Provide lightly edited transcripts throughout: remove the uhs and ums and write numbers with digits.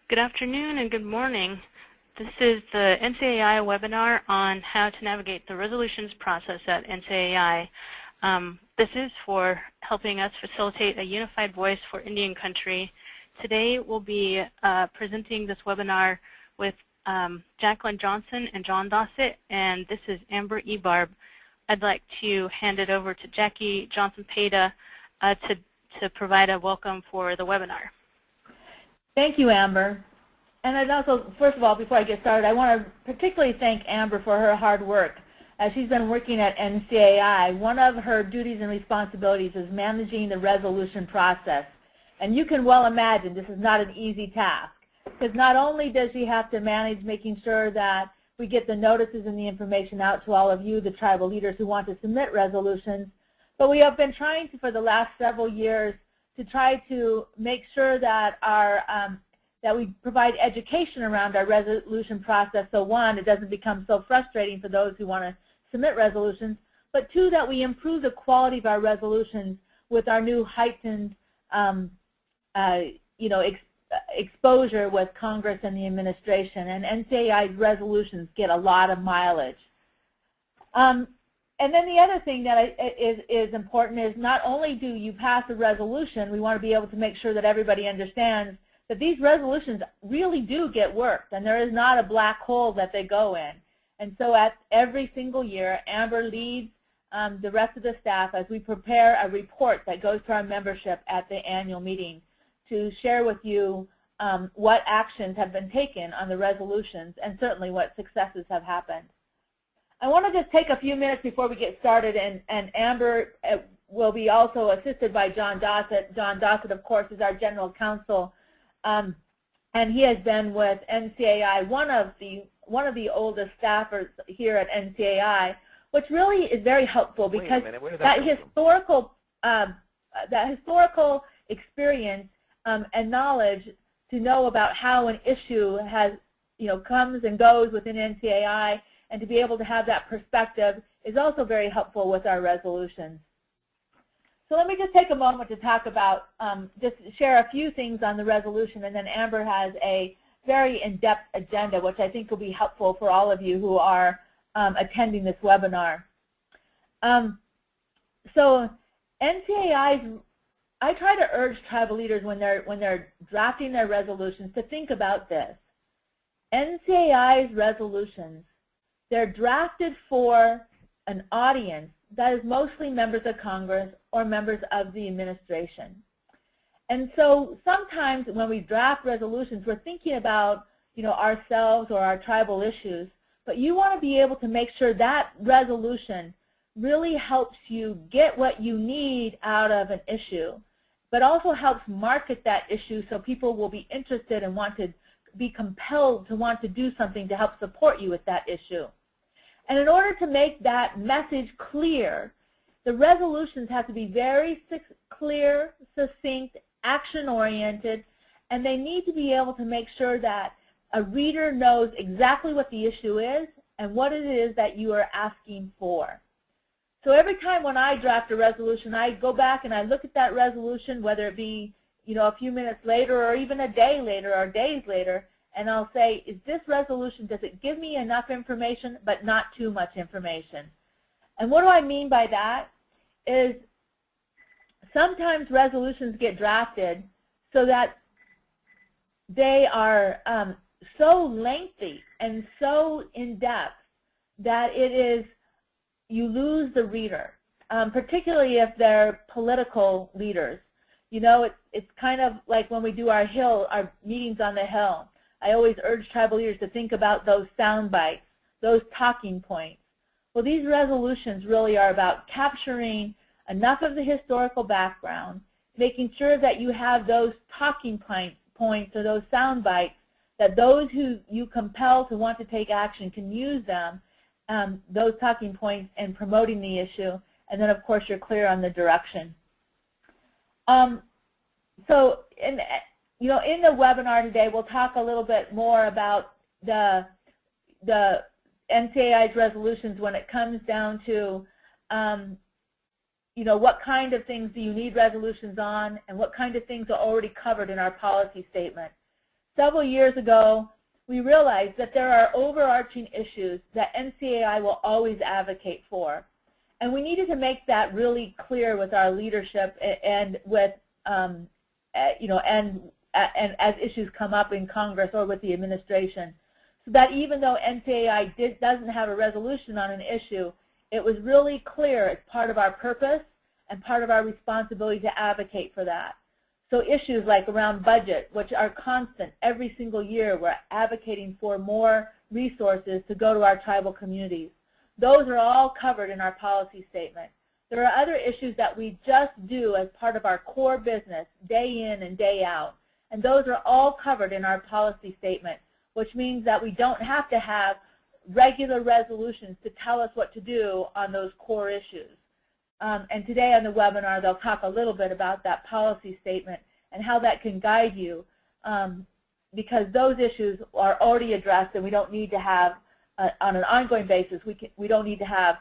Good afternoon and good morning. This is the NCAI webinar on how to navigate the resolutions process at NCAI. This is for helping us facilitate a unified voice for Indian country. Today we'll be presenting this webinar with Jacqueline Johnson and John Dossett, and this is Amber Ebarb. I'd like to hand it over to Jackie Johnson-Peda to provide a welcome for the webinar. Thank you, Amber. And I'd also, first of all, before I get started, I want to particularly thank Amber for her hard work. As she's been working at NCAI, one of her duties and responsibilities is managing the resolution process. And you can well imagine this is not an easy task, because not only does she have to manage making sure that we get the notices and the information out to all of you, the tribal leaders who want to submit resolutions, but we have been trying to, for the last several years, to try to make sure that that we provide education around our resolution process. So one, it doesn't become so frustrating for those who want to submit resolutions, but two, that we improve the quality of our resolutions with our new heightened exposure with Congress and the administration. And NCAI's resolutions get a lot of mileage. And then the other thing that is important is not only do you pass a resolution, we want to be able to make sure that everybody understands that these resolutions really do get worked, and there is not a black hole that they go in. And so at every single year, Amber leads the rest of the staff as we prepare a report that goes to our membership at the annual meeting to share with you what actions have been taken on the resolutions and certainly what successes have happened. I want to just take a few minutes before we get started, and Amber will be also assisted by John Dossett. John Dossett, of course, is our general counsel, and he has been with NCAI, one of the oldest staffers here at NCAI, which really is very helpful because that historical experience and knowledge to know about how an issue has, comes and goes within NCAI, and to be able to have that perspective is also very helpful with our resolutions. So let me just take a moment to talk about, just share a few things on the resolution, and then Amber has a very in-depth agenda, which I think will be helpful for all of you who are attending this webinar. So NCAI's, I try to urge tribal leaders when they're drafting their resolutions to think about this. NCAI's resolutions, they're drafted for an audience that is mostly members of Congress or members of the administration. And so sometimes when we draft resolutions, we're thinking about, ourselves or our tribal issues, but you want to be able to make sure that resolution really helps you get what you need out of an issue, but also helps market that issue so people will be interested and want to be compelled to want to do something to help support you with that issue. And in order to make that message clear, the resolutions have to be very clear, succinct, action-oriented, and they need to be able to make sure that a reader knows exactly what the issue is and what it is that you are asking for. So every time when I draft a resolution, I go back and I look at that resolution, whether it be a few minutes later or even a day later or days later, and I'll say, is this resolution, does it give me enough information but not too much information? And what do I mean by that is sometimes resolutions get drafted so that they are so lengthy and so in-depth that you lose the reader, particularly if they're political leaders. It's kind of like when we do our meetings on the Hill. I always urge tribal leaders to think about those sound bites, those talking points. Well, these resolutions really are about capturing enough of the historical background, making sure that you have those talking points or those sound bites, that those who you compel to want to take action can use them, those talking points, in promoting the issue, and then of course you're clear on the direction. So in the webinar today, we'll talk a little bit more about the NCAI's resolutions when it comes down to, what kind of things do you need resolutions on, and what kind of things are already covered in our policy statement. several years ago, we realized that there are overarching issues that NCAI will always advocate for. And we needed to make that really clear with our leadership and with, you know, and as issues come up in Congress or with the administration, so that even though NCAI doesn't have a resolution on an issue, it was really clear it's part of our purpose and part of our responsibility to advocate for that. So issues like around budget, which are constant every single year, we're advocating for more resources to go to our tribal communities. Those are all covered in our policy statement. There are other issues that we just do as part of our core business, day in and day out, and those are all covered in our policy statement, which means that we don't have to have regular resolutions to tell us what to do on those core issues. And today on the webinar, they'll talk a little bit about that policy statement and how that can guide you, because those issues are already addressed, and we don't need to have, on an ongoing basis, we don't need to have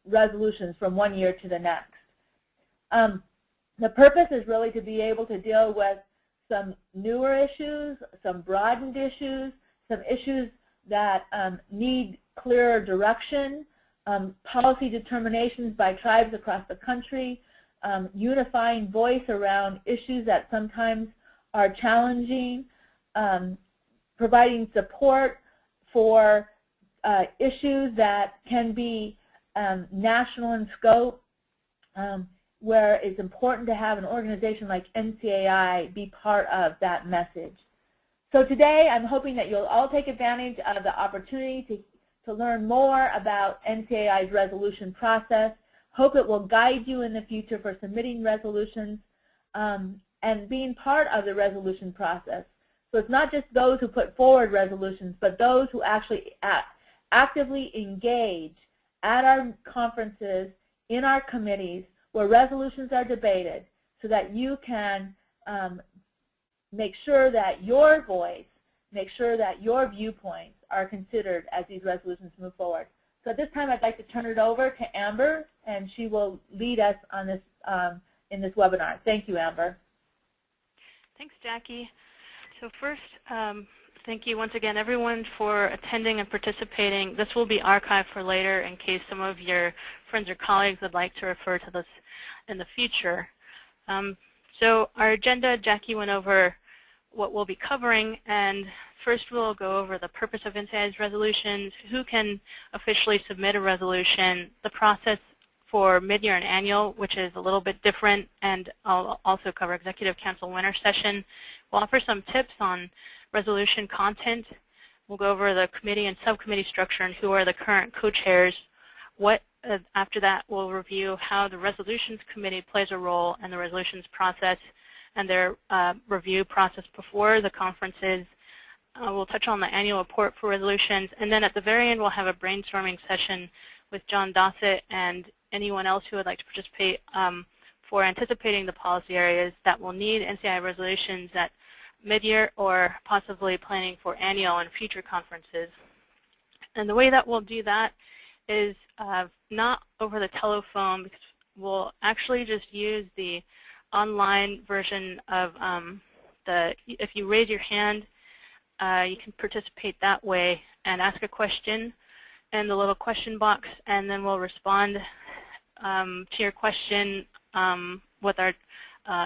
resolutions from one year to the next. The purpose is really to be able to deal with some newer issues, some broadened issues, some issues that need clearer direction, policy determinations by tribes across the country, unifying voice around issues that sometimes are challenging, providing support for issues that can be national in scope, where it's important to have an organization like NCAI be part of that message. So today I'm hoping that you'll all take advantage of the opportunity to learn more about NCAI's resolution process. Hope it will guide you in the future for submitting resolutions and being part of the resolution process. So it's not just those who put forward resolutions, but those who actually actively engage at our conferences, in our committees, where resolutions are debated, so that you can make sure that your voice, make sure that your viewpoints are considered as these resolutions move forward. So at this time, I'd like to turn it over to Amber, and she will lead us on this in this webinar. Thank you, Amber. Thanks, Jackie. So first, thank you once again, everyone, for attending and participating. This will be archived for later in case some of your friends or colleagues would like to refer to this in the future. So our agenda, Jackie went over what we'll be covering, and first we'll go over the purpose of NCAI's resolutions, who can officially submit a resolution, the process for mid-year and annual, which is a little bit different, and I'll also cover Executive Council winter session. We'll offer some tips on resolution content. We'll go over the committee and subcommittee structure and who are the current co-chairs. After that, we'll review how the resolutions committee plays a role in the resolutions process and their review process before the conferences. We'll touch on the annual report for resolutions, and then at the very end we'll have a brainstorming session with John Dossett and anyone else who would like to participate for anticipating the policy areas that will need NCAI resolutions at mid-year or possibly planning for annual and future conferences. And the way that we'll do that is not over the telephone, because we'll actually just use the online version of if you raise your hand, you can participate that way and ask a question in the little question box, and then we'll respond to your question with our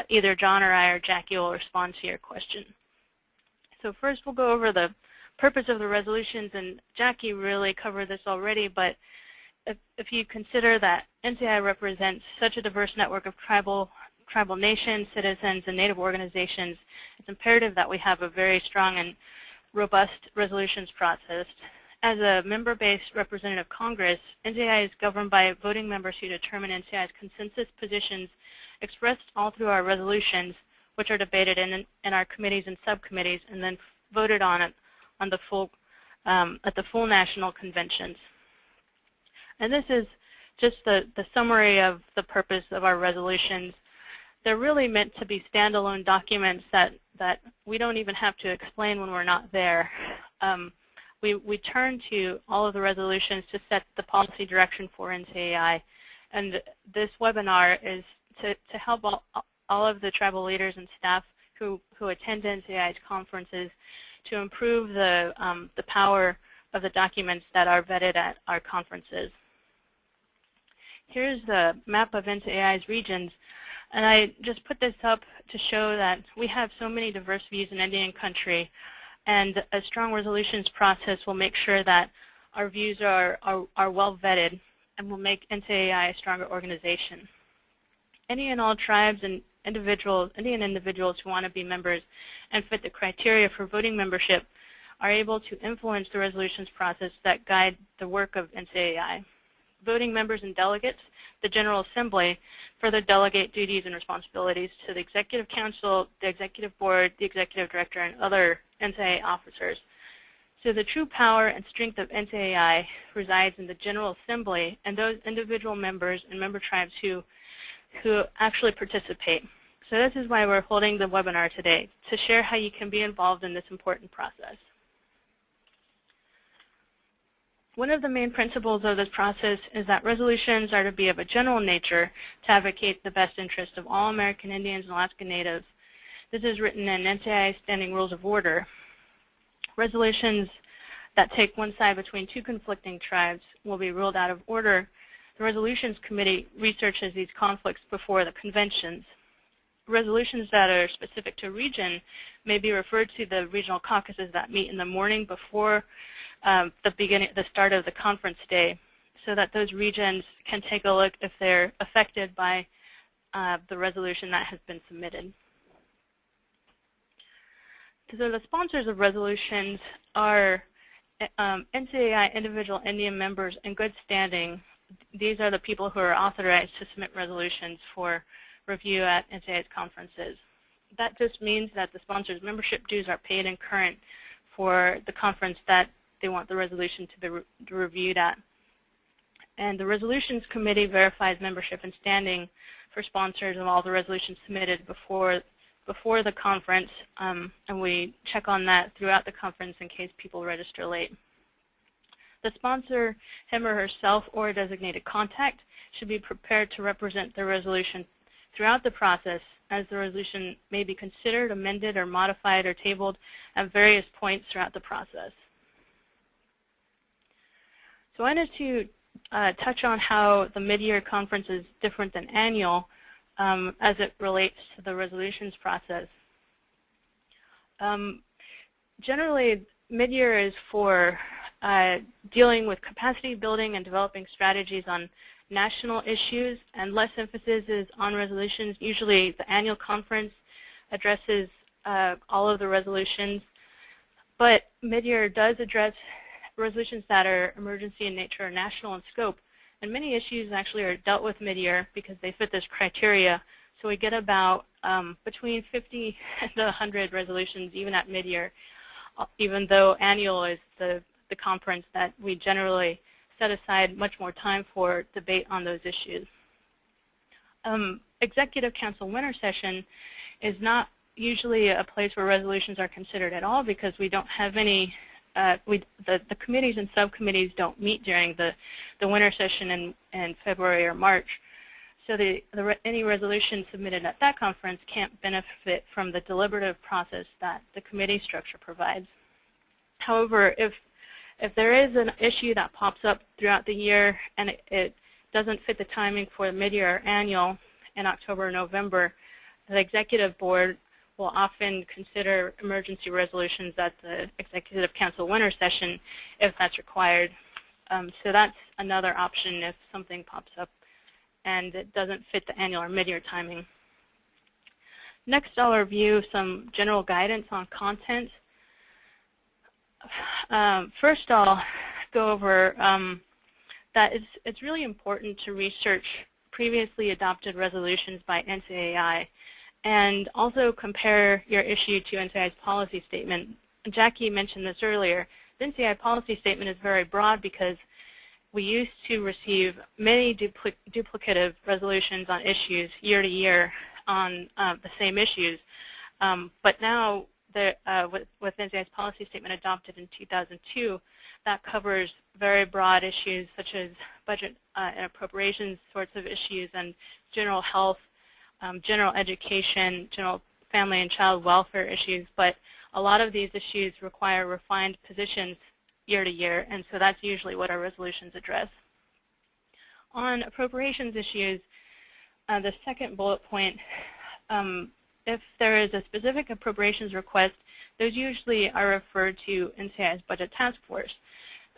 either John or I or Jackie will respond to your question. So first we'll go over the purpose of the resolutions, and Jackie really covered this already, but if you consider that NCAI represents such a diverse network of tribal nations, citizens, and Native organizations, it's imperative that we have a very strong and robust resolutions process. As a member-based representative Congress, NCAI is governed by voting members who determine NCAI's consensus positions expressed all through our resolutions, which are debated in our committees and subcommittees, and then voted on at the full national conventions. And this is just the summary of the purpose of our resolutions. They're really meant to be standalone documents that we don't even have to explain when we're not there. We turn to all of the resolutions to set the policy direction for NCAI, and this webinar is to help all of the tribal leaders and staff who attend NCAI's conferences to improve the power of the documents that are vetted at our conferences. Here's the map of NCAI's regions, and I just put this up to show that we have so many diverse views in Indian country, and a strong resolutions process will make sure that our views are well vetted and will make NCAI a stronger organization. Any and all tribes and Indian individuals who want to be members and fit the criteria for voting membership are able to influence the resolutions process that guide the work of NCAI. Voting members and delegates, the General Assembly, further delegate duties and responsibilities to the Executive Council, the Executive Board, the Executive Director, and other NCAI officers. So the true power and strength of NCAI resides in the General Assembly and those individual members and member tribes who actually participate. So this is why we're holding the webinar today, to share how you can be involved in this important process. One of the main principles of this process is that resolutions are to be of a general nature to advocate the best interest of all American Indians and Alaska Natives. This is written in NCAI Standing Rules of Order. Resolutions that take one side between two conflicting tribes will be ruled out of order. The Resolutions Committee researches these conflicts before the conventions. Resolutions that are specific to a region may be referred to the regional caucuses that meet in the morning before the start of the conference day, so that those regions can take a look if they're affected by the resolution that has been submitted. So the sponsors of resolutions are NCAI individual Indian members in good standing. These are the people who are authorized to submit resolutions for review at NCAI's conferences. That just means that the sponsors' membership dues are paid in current for the conference that they want the resolution to be reviewed at. And the Resolutions Committee verifies membership and standing for sponsors of all the resolutions submitted before the conference, and we check on that throughout the conference in case people register late. The sponsor, him or herself, or a designated contact, should be prepared to represent the resolution throughout the process, as the resolution may be considered, amended, or modified, or tabled at various points throughout the process. So I wanted to touch on how the mid-year conference is different than annual as it relates to the resolutions process. Generally, mid-year is for dealing with capacity building and developing strategies on national issues, and less emphasis is on resolutions. Usually the annual conference addresses all of the resolutions, but mid-year does address resolutions that are emergency in nature or national in scope, and many issues actually are dealt with mid-year because they fit this criteria. So we get about between 50 and 100 resolutions even at mid-year, even though annual is the conference that we generally set aside much more time for debate on those issues. Executive Council winter session is not usually a place where resolutions are considered at all because we don't have any, the committees and subcommittees don't meet during the winter session in February or March. So any resolution submitted at that conference can't benefit from the deliberative process that the committee structure provides. However, if there is an issue that pops up throughout the year and it doesn't fit the timing for the mid-year or annual in October or November, the executive board will often consider emergency resolutions at the Executive Council winter session if that's required. So that's another option if something pops up and it doesn't fit the annual or mid-year timing. Next, I'll review some general guidance on content. First, I'll go over that it's really important to research previously adopted resolutions by NCAI and also compare your issue to NCAI's policy statement. Jackie mentioned this earlier. The NCAI policy statement is very broad because we used to receive many duplicative resolutions on issues year to year on the same issues, but now with NCAI's policy statement adopted in 2002, that covers very broad issues such as budget and appropriations sorts of issues and general health, general education, general family and child welfare issues, but a lot of these issues require refined positions year to year, and so that's usually what our resolutions address. On appropriations issues, the second bullet point, if there is a specific appropriations request, those usually are referred to NCAI's Budget Task Force.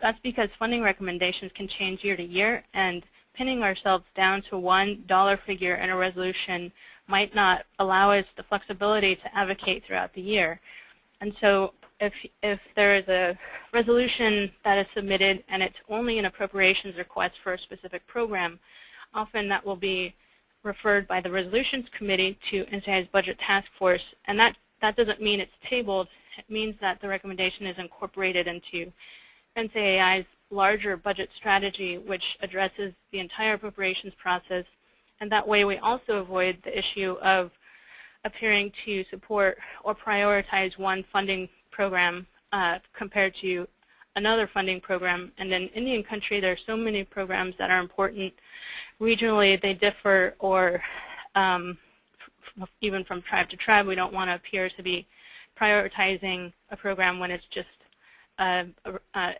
That's because funding recommendations can change year to year, and pinning ourselves down to one dollar figure in a resolution might not allow us the flexibility to advocate throughout the year. And so if there is a resolution that is submitted and it's only an appropriations request for a specific program, often that will be referred by the Resolutions Committee to NCAI's Budget Task Force, and that doesn't mean it's tabled. It means that the recommendation is incorporated into NCAI's larger budget strategy, which addresses the entire appropriations process, and that way we also avoid the issue of appearing to support or prioritize one funding program compared to another funding program. And in Indian country, there are so many programs that are important. Regionally, they differ, or even from tribe to tribe, we don't want to appear to be prioritizing a program when it's just an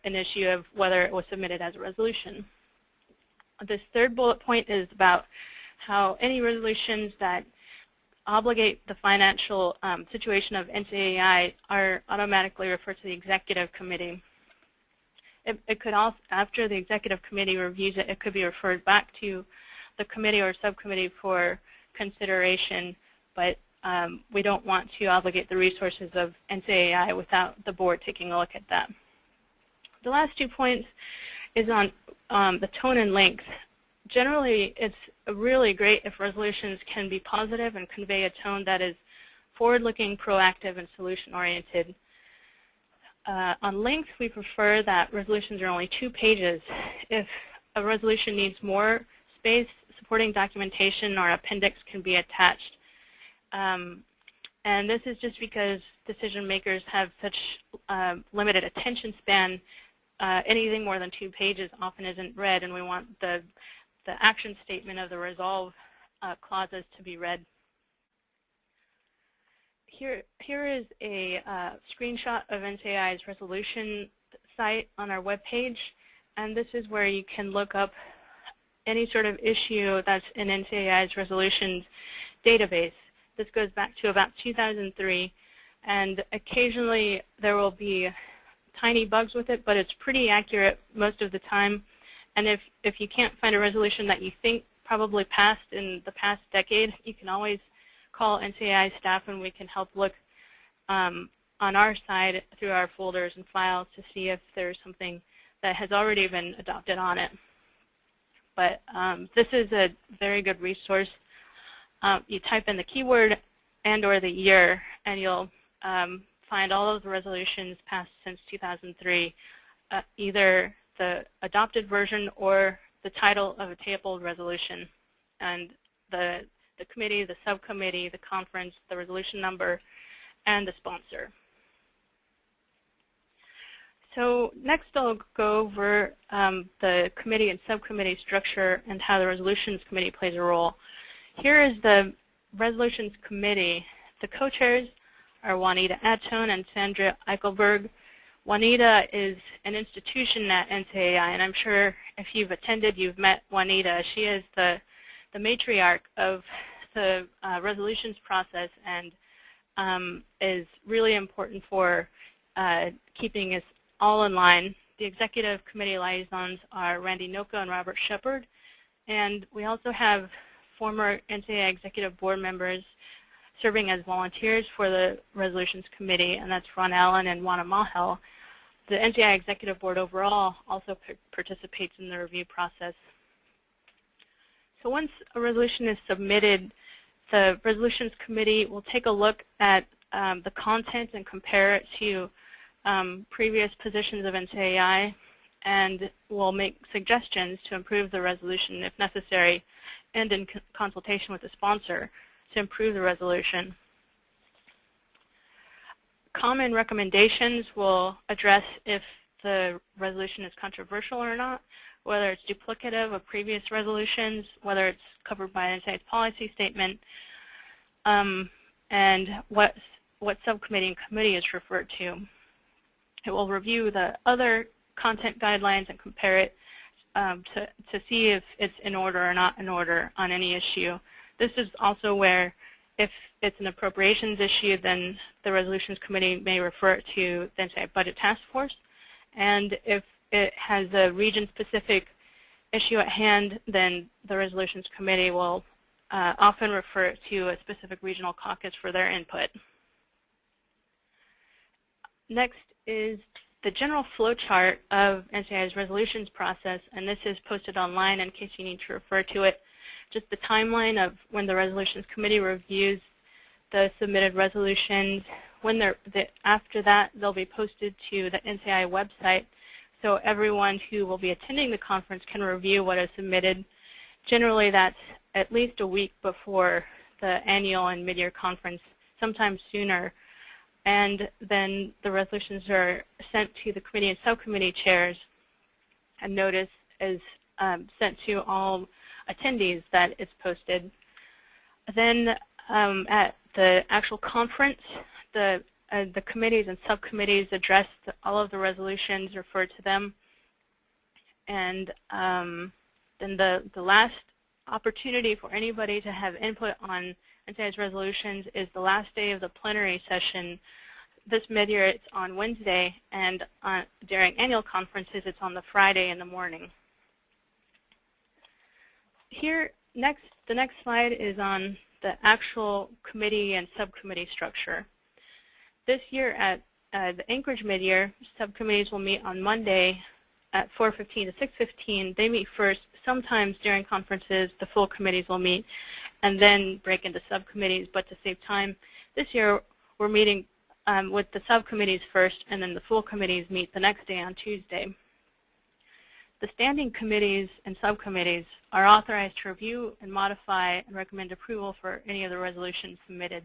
issue of whether it was submitted as a resolution. This third bullet point is about how any resolutions that obligate the financial situation of NCAI are automatically referred to the Executive Committee. It could also, after the Executive Committee reviews it, it could be referred back to the committee or subcommittee for consideration, but we don't want to obligate the resources of NCAI without the board taking a look at that. The last 2 points is on the tone and length. Generally, it's really great if resolutions can be positive and convey a tone that is forward-looking, proactive, and solution-oriented. On length, we prefer that resolutions are only 2 pages. If a resolution needs more space, supporting documentation or appendix can be attached. And this is just because decision makers have such limited attention span. Anything more than 2 pages often isn't read, and we want the action statement of the resolve clauses to be read. Here is a screenshot of NCAI's resolution site on our webpage, and this is where you can look up any sort of issue that's in NCAI's resolutions database. This goes back to about 2003, and occasionally there will be tiny bugs with it, but it's pretty accurate most of the time. And if you can't find a resolution that you think probably passed in the past decade, you can always call NCAI staff and we can help look on our side through our folders and files to see if there's something that has already been adopted on it. But this is a very good resource. You type in the keyword and or the year, and you'll find all of the resolutions passed since 2003, either the adopted version or the title of a tabled resolution, and the committee, the subcommittee, the conference, the resolution number, and the sponsor. So next I'll go over the committee and subcommittee structure and how the resolutions committee plays a role. Here is the resolutions committee. The co-chairs are Juanita Attone and Sandra Eichelberg. Juanita is an institution at NCAI, and I'm sure if you've attended, you've met Juanita. She is the matriarch of the resolutions process and is really important for keeping us all in line. The executive committee liaisons are Randy Noka and Robert Shepard, and we also have former NCAI executive board members serving as volunteers for the resolutions committee, and that's Ron Allen and Juana Mahel. The NCAI executive board overall also participates in the review process. So once a resolution is submitted, the resolutions committee will take a look at the content and compare it to previous positions of NCAI, and will make suggestions to improve the resolution if necessary, and in consultation with the sponsor to improve the resolution. Common recommendations will address if the resolution is controversial or not, whether it's duplicative of previous resolutions, whether it's covered by NCAI's policy statement. and what subcommittee and committee is referred to. It will review the other content guidelines and compare it to see if it's in order or not in order on any issue. This is also where, if it's an appropriations issue, then the Resolutions Committee may refer it to the NCAI Budget Task Force. And if it has a region-specific issue at hand, then the Resolutions Committee will often refer it to a specific regional caucus for their input. Next is the general flow chart of NCAI's resolutions process, and this is posted online in case you need to refer to it. Just the timeline of when the Resolutions Committee reviews the submitted resolutions. After that, they'll be posted to the NCAI website, so everyone who will be attending the conference can review what is submitted. Generally, that's at least a week before the annual and mid-year conference, sometimes sooner. And then the resolutions are sent to the committee and subcommittee chairs. A notice is sent to all attendees that it's posted. Then at the actual conference, the committees and subcommittees address all of the resolutions, refer to them. And then the last opportunity for anybody to have input on NCAI's resolutions is the last day of the plenary session. This mid-year, it's on Wednesday, and during annual conferences, it's on the Friday in the morning. Here, the next slide is on the actual committee and subcommittee structure. This year at the Anchorage mid-year, subcommittees will meet on Monday at 4:15 to 6:15. They meet first. Sometimes during conferences, the full committees will meet and then break into subcommittees. But to save time, this year we're meeting with the subcommittees first, and then the full committees meet the next day on Tuesday. The standing committees and subcommittees are authorized to review and modify and recommend approval for any of the resolutions submitted.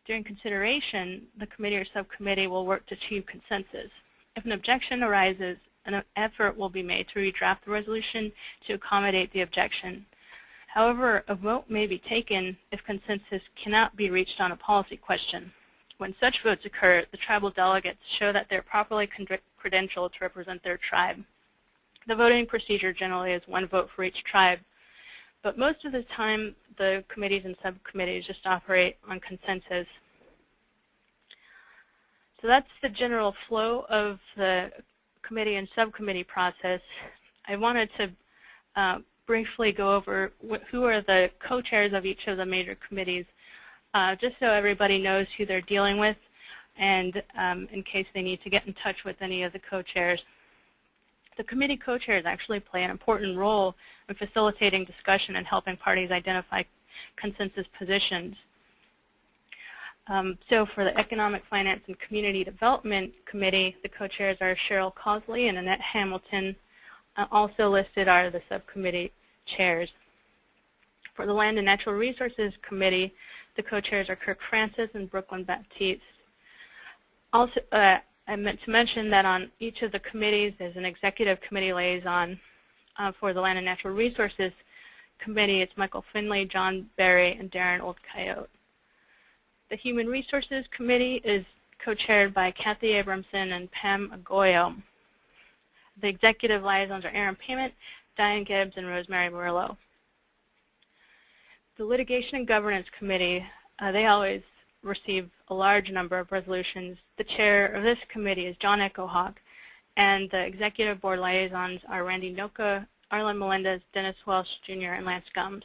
During consideration, the committee or subcommittee will work to achieve consensus. If an objection arises, an effort will be made to redraft the resolution to accommodate the objection. However, a vote may be taken if consensus cannot be reached on a policy question. When such votes occur, the tribal delegates show that they're properly credentialed to represent their tribe. The voting procedure generally is one vote for each tribe, but most of the time the committees and subcommittees just operate on consensus. So that's the general flow of the committee and subcommittee process. I wanted to briefly go over who are the co-chairs of each of the major committees, just so everybody knows who they're dealing with, and in case they need to get in touch with any of the co-chairs. The committee co-chairs actually play an important role in facilitating discussion and helping parties identify consensus positions. So for the Economic, Finance, and Community Development Committee, the co-chairs are Cheryl Cosley and Annette Hamilton. Also listed are the subcommittee chairs. For the Land and Natural Resources Committee, the co-chairs are Kirk Francis and Brooklyn Baptiste. Also, I meant to mention that on each of the committees there's an executive committee liaison. For the Land and Natural Resources Committee, it's Michael Finley, John Berry, and Darren Old Coyote. The Human Resources Committee is co-chaired by Kathy Abramson and Pam Agoyo. The executive liaisons are Aaron Payment, Diane Gibbs, and Rosemary Murillo. The Litigation and Governance Committee, they always receive a large number of resolutions. The chair of this committee is John Echohawk, and the executive board liaisons are Randy Noka, Arlen Melendez, Dennis Welsh Jr., and Lance Gumbs.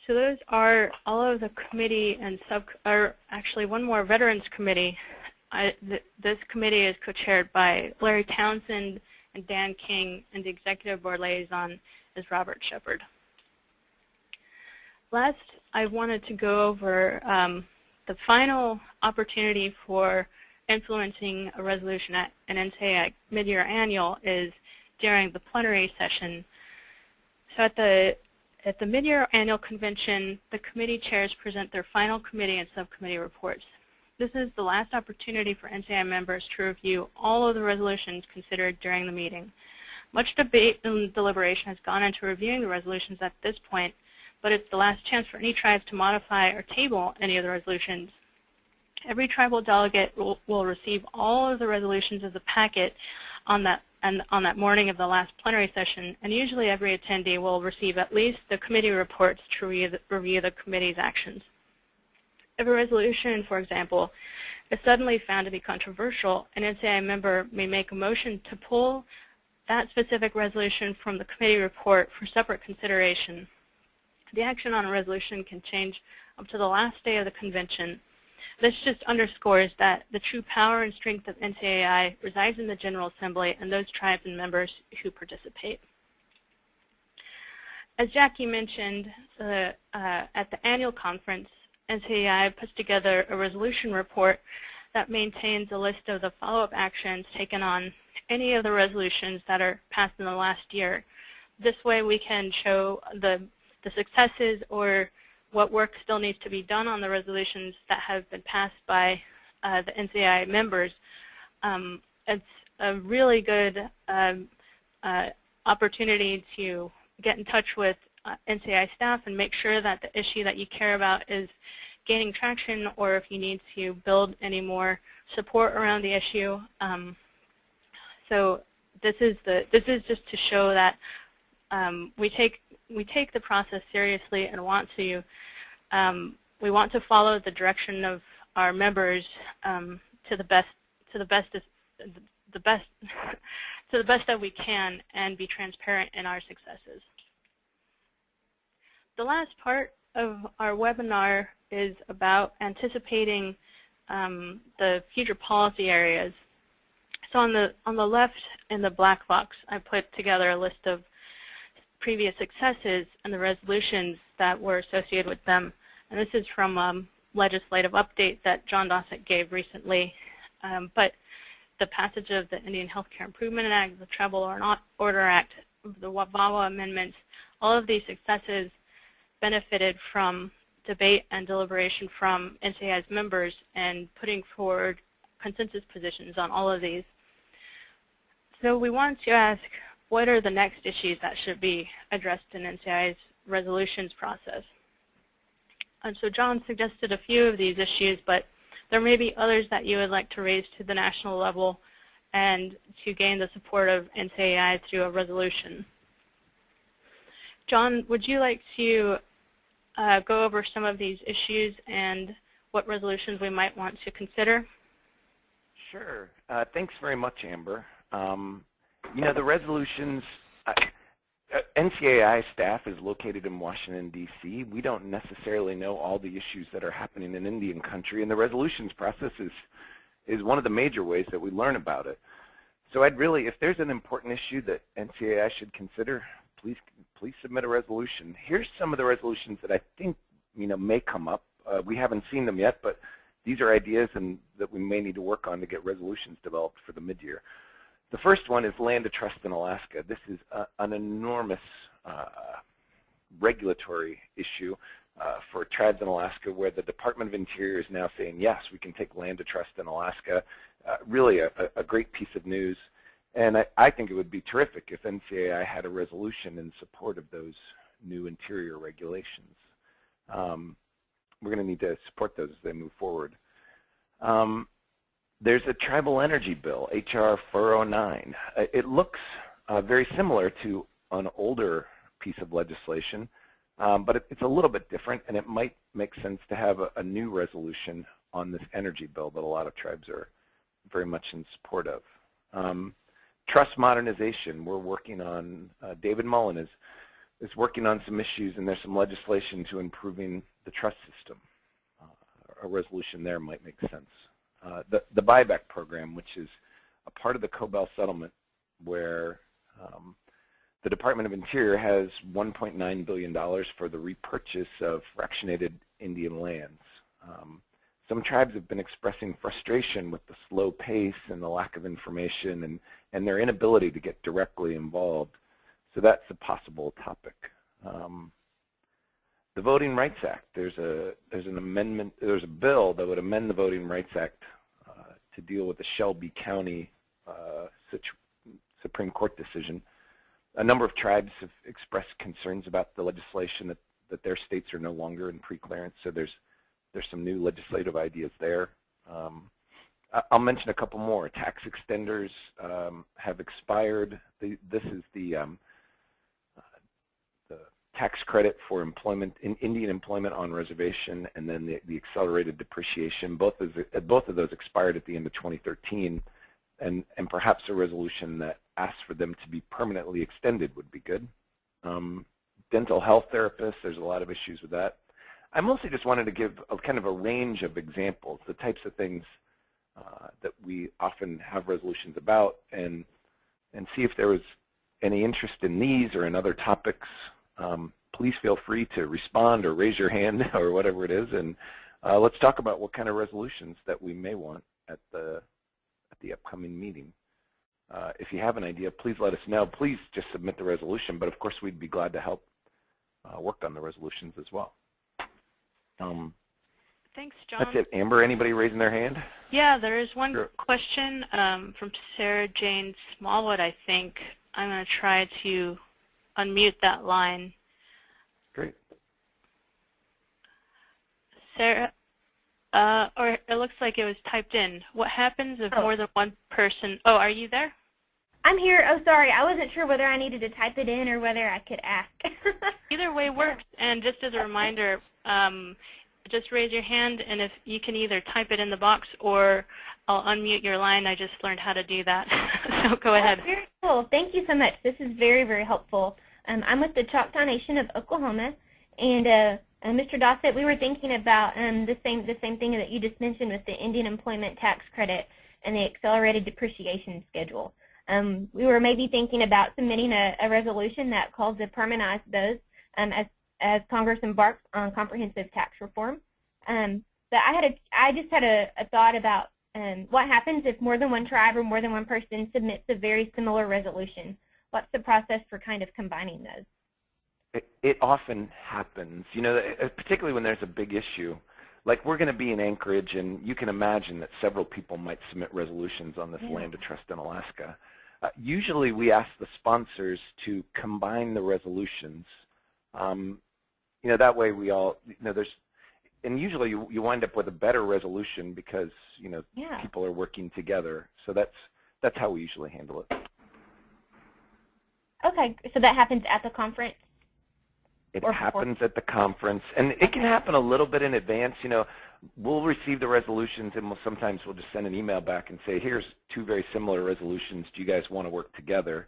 So those are all of the committee and actually one more Veterans Committee. This committee is co-chaired by Larry Townsend and Dan King, and the executive board liaison is Robert Shepard. Last, I wanted to go over the final opportunity for influencing a resolution at an NCAI mid-year annual is during the plenary session. So at the mid-year annual convention, the committee chairs present their final committee and subcommittee reports. This is the last opportunity for NCAI members to review all of the resolutions considered during the meeting. Much debate and deliberation has gone into reviewing the resolutions at this point, but it's the last chance for any tribes to modify or table any of the resolutions. Every tribal delegate will receive all of the resolutions as a packet on that morning of the last plenary session, and usually every attendee will receive at least the committee reports to review the committee's actions. If a resolution, for example, is suddenly found to be controversial, an NCAI member may make a motion to pull that specific resolution from the committee report for separate consideration. The action on a resolution can change up to the last day of the convention. This just underscores that the true power and strength of NCAI resides in the General Assembly and those tribes and members who participate. As Jackie mentioned, at the annual conference, NCAI puts together a resolution report that maintains a list of the follow-up actions taken on any of the resolutions that are passed in the last year. This way we can show the successes or what work still needs to be done on the resolutions that have been passed by the NCAI members. It's a really good opportunity to get in touch with NCAI staff and make sure that the issue that you care about is gaining traction, or if you need to build any more support around the issue. So this is just to show that we take the process seriously and we want to follow the direction of our members to the best that we can, and be transparent in our successes. The last part of our webinar is about anticipating the future policy areas. So on the left in the black box, I put together a list of previous successes and the resolutions that were associated with them. And this is from a legislative update that John Dossett gave recently. But the passage of the Indian Healthcare Improvement Act, the Tribal Order Act, the WAVAWA amendments, all of these successes benefited from debate and deliberation from NCAI's members and putting forward consensus positions on all of these. So we want to ask, what are the next issues that should be addressed in NCAI's resolutions process? And so John suggested a few of these issues, but there may be others that you would like to raise to the national level and to gain the support of NCAI through a resolution. John, would you like to go over some of these issues and what resolutions we might want to consider? Sure. Thanks very much, Amber. You know, the resolutions, NCAI staff is located in Washington, D.C. We don't necessarily know all the issues that are happening in Indian country, and the resolutions process is one of the major ways that we learn about it. So I'd really, if there's an important issue that NCAI should consider, please submit a resolution. Here's some of the resolutions that I think, you know, may come up. We haven't seen them yet, but these are ideas and that we may need to work on to get resolutions developed for the mid-year. The first one is land to trust in Alaska. This is an enormous regulatory issue for tribes in Alaska, where the Department of Interior is now saying, yes, we can take land to trust in Alaska. Really a great piece of news. And I think it would be terrific if NCAI had a resolution in support of those new interior regulations. We're going to need to support those as they move forward. There's a tribal energy bill, H.R. 409. It looks very similar to an older piece of legislation, but it's a little bit different, and it might make sense to have a new resolution on this energy bill that a lot of tribes are very much in support of. Trust modernization, we're working on, David Mullen is working on some issues, and there's some legislation to improving the trust system. A resolution there might make sense. The buyback program, which is a part of the Cobell settlement, where the Department of Interior has $1.9 billion for the repurchase of fractionated Indian lands. Some tribes have been expressing frustration with the slow pace and the lack of information and their inability to get directly involved. So that's a possible topic. The Voting Rights Act, there's an amendment, there's a bill that would amend the Voting Rights Act to deal with the Shelby County Supreme Court decision. A number of tribes have expressed concerns about the legislation that their states are no longer in pre-clearance, so there's some new legislative ideas there. I'll mention a couple more. Tax extenders have expired. This is the tax credit for employment in Indian employment on reservation, and then the accelerated depreciation. Both of those expired at the end of 2013, and perhaps a resolution that asks for them to be permanently extended would be good. Dental health therapists, there's a lot of issues with that. I mostly just wanted to give kind of a range of examples, the types of things that we often have resolutions about, and see if there was any interest in these or in other topics. Please feel free to respond or raise your hand or whatever it is, and let's talk about what kind of resolutions that we may want at the upcoming meeting. If you have an idea, please let us know. Please just submit the resolution, but of course we'd be glad to help work on the resolutions as well. Thanks, John. That's it. Amber, anybody raising their hand? Yeah, there is one Sure. question from Sarah Jane Smallwood, I think. I'm going to try to unmute that line. Great. Sarah, or it looks like it was typed in. What happens if more than one person... Oh, are you there? I'm here. Oh, sorry. I wasn't sure whether I needed to type it in or whether I could ask. Either way works. And just as a reminder, just raise your hand, and if you can either type it in the box or I'll unmute your line. I just learned how to do that. So go ahead. Very cool. Thank you so much. This is very, very helpful. I'm with the Choctaw Nation of Oklahoma, and Mr. Dossett, we were thinking about the same thing that you just mentioned with the Indian Employment Tax Credit and the accelerated depreciation schedule. We were maybe thinking about submitting a resolution that calls to permanentize those as Congress embarks on comprehensive tax reform. But I just had a thought about what happens if more than one tribe or more than one person submits a very similar resolution. What's the process for kind of combining those? It often happens, you know, particularly when there's a big issue. Like we're going to be in Anchorage, and you can imagine that several people might submit resolutions on this land of trust in Alaska. Usually we ask the sponsors to combine the resolutions. You know, that way we all, you know, and usually you wind up with a better resolution because, you know, people are working together. So that's how we usually handle it. Okay, so that happens at the conference? It happens at the conference, and it can happen a little bit in advance. You know, we'll receive the resolutions, and sometimes we'll just send an email back and say, here's two very similar resolutions. Do you guys want to work together?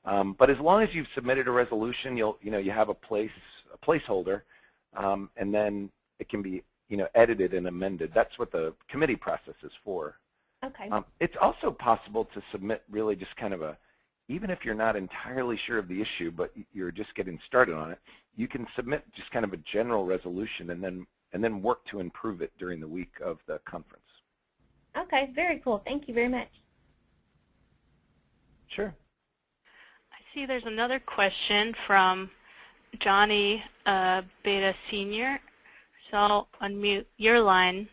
But as long as you've submitted a resolution, you have a placeholder, and then it can be, you know, edited and amended. That's what the committee process is for. Okay. It's also possible to submit really just kind of even if you're not entirely sure of the issue, but you're just getting started on it, you can submit just kind of a general resolution and then work to improve it during the week of the conference. Okay, very cool. Thank you very much. Sure. I see there's another question from Johnny Beta Sr. So I'll unmute your line.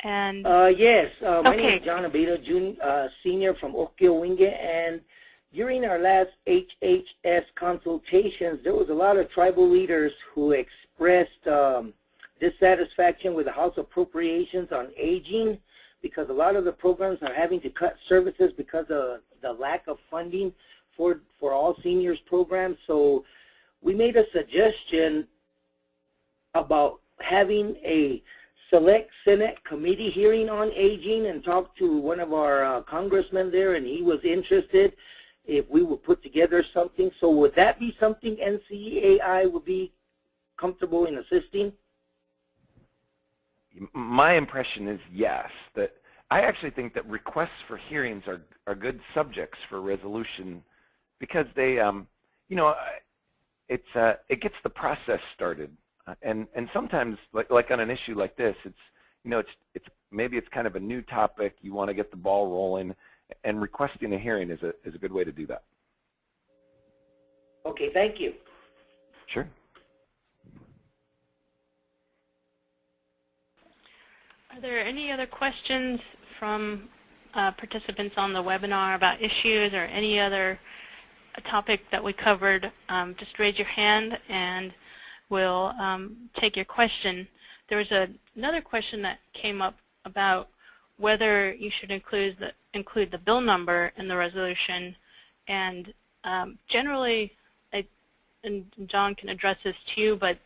And yes, my name is John Beta Sr. from Okewinge, and during our last HHS consultations, there was a lot of tribal leaders who expressed dissatisfaction with the House Appropriations on aging because a lot of the programs are having to cut services because of the lack of funding for all seniors programs. So we made a suggestion about having a select Senate committee hearing on aging and talked to one of our congressmen there, and he was interested if we would put together something. So would that be something NCAI would be comfortable in assisting? My impression is yes. That I actually think that requests for hearings are good subjects for resolution because they, you know, it gets the process started. And sometimes, like on an issue like this, it's, you know, maybe it's kind of a new topic. You want to get the ball rolling, and requesting a hearing is a good way to do that. Okay, thank you. Sure. are there any other questions from participants on the webinar about issues or any other topic that we covered? Just raise your hand, and will take your question. There was another question that came up about whether you should include the bill number in the resolution, and generally, and John can address this too, but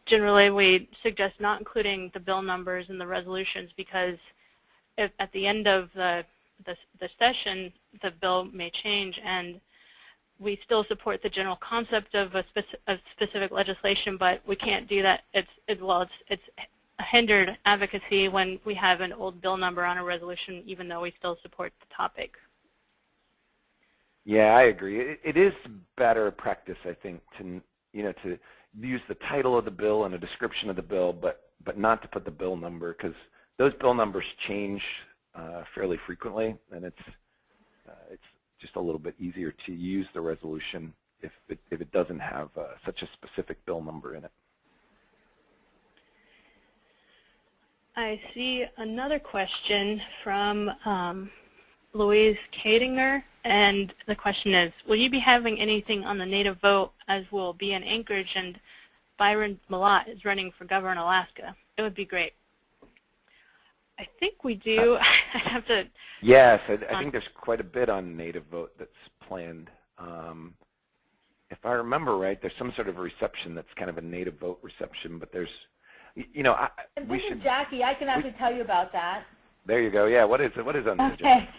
generally we suggest not including the bill numbers in the resolutions because if at the end of the session the bill may change, and we still support the general concept of specific legislation, but we can't do that. It's a hindered advocacy when we have an old bill number on a resolution, even though we still support the topic. Yeah, I agree. It is better practice, I think, to use the title of the bill and a description of the bill, but not to put the bill number, because those bill numbers change fairly frequently, and it's just a little bit easier to use the resolution if it doesn't have such a specific bill number in it. I see another question from Louise Kadinger, and the question is, will you be having anything on the native vote as will be in Anchorage and Byron Malott is running for governor in Alaska? It would be great. I think we do. I have to. Yes, I think there's quite a bit on native vote that's planned. If I remember right, there's some sort of a reception that's kind of a native vote reception, but there's, this is Jackie. I can actually tell you about that. There you go. Yeah, what is on the agenda? Okay,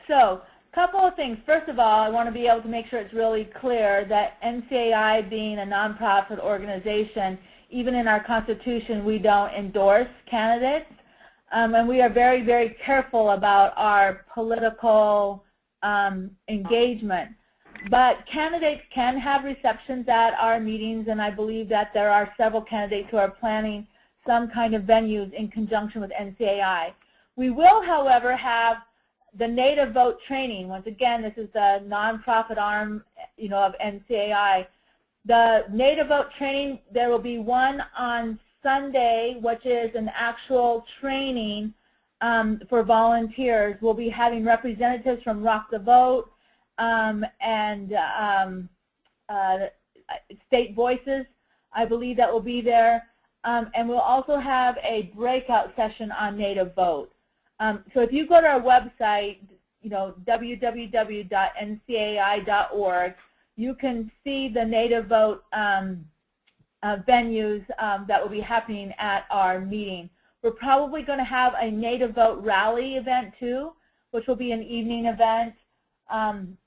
so a couple of things. First of all, I want to be able to make sure it's really clear that NCAI, being a nonprofit organization, even in our Constitution, we don't endorse candidates. And we are very, very careful about our political engagement. But candidates can have receptions at our meetings, and I believe that there are several candidates who are planning some kind of venues in conjunction with NCAI. We will, however, have the native vote training. Once again, this is the nonprofit arm, of NCAI. The native vote training, there will be one on Sunday, which is an actual training for volunteers. We'll be having representatives from Rock the Vote and State Voices. I believe that will be there. And we'll also have a breakout session on native vote. So if you go to our website, www.ncai.org, you can see the native vote venues that will be happening at our meeting. We're probably going to have a native vote rally event too, which will be an evening event,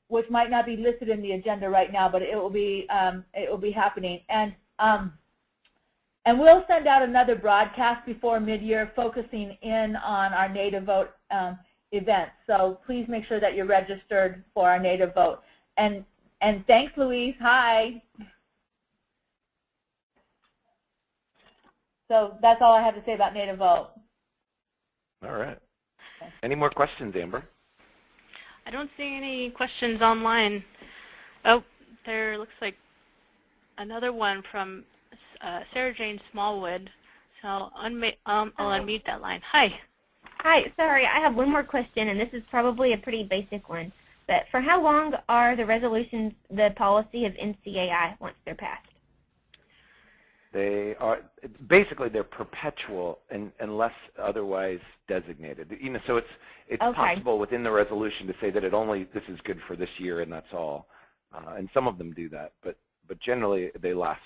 which might not be listed in the agenda right now, but it will be happening. And we'll send out another broadcast before mid-year focusing in on our native vote event. So please make sure that you're registered for our native vote. And thanks, Louise. Hi. So that's all I have to say about native vote. All right. Any more questions, Amber? I don't see any questions online. Oh, there looks like another one from Sarah Jane Smallwood. So I'll unmute that line. Hi. Hi. Sorry, I have one more question, and this is probably a pretty basic one. But for how long are the resolutions the policy of NCAI once they're passed? They are basically they're perpetual unless otherwise designated. So it's okay. Possible within the resolution to say that this is good for this year and that's all. And some of them do that, but generally they last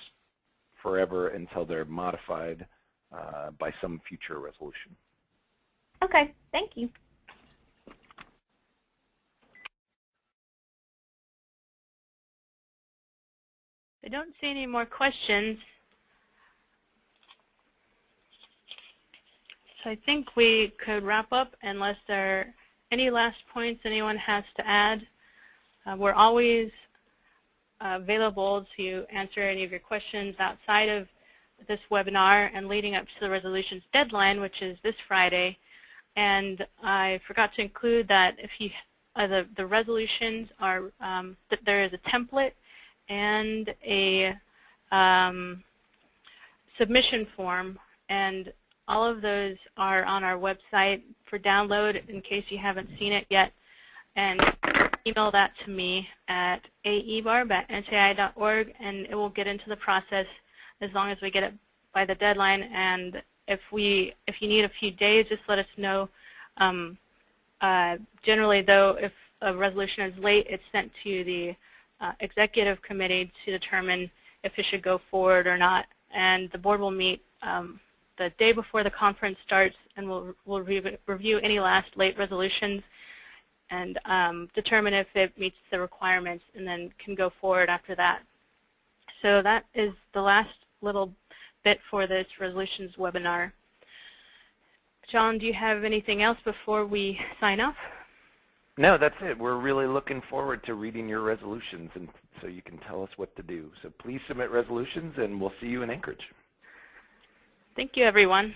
forever until they're modified by some future resolution. Okay, thank you. I don't see any more questions. So I think we could wrap up unless there are any last points anyone has to add. We're always available to answer any of your questions outside of this webinar and leading up to the resolutions deadline, which is this Friday. And I forgot to include that if you the resolutions are that there is a template and a submission form, and all of those are on our website for download in case you haven't seen it yet. And email that to me at aebarb@ncai.org, and it will get into the process as long as we get it by the deadline. And if you need a few days, just let us know. Generally, though, if a resolution is late, it's sent to the executive committee to determine if it should go forward or not. And the board will meet the day before the conference starts, and we'll review any last late resolutions and determine if it meets the requirements, and then can go forward after that. So that is the last little bit for this resolutions webinar. John, do you have anything else before we sign off? No, that's it. We're really looking forward to reading your resolutions, and so you can tell us what to do. So please submit resolutions, and we'll see you in Anchorage. Thank you, everyone.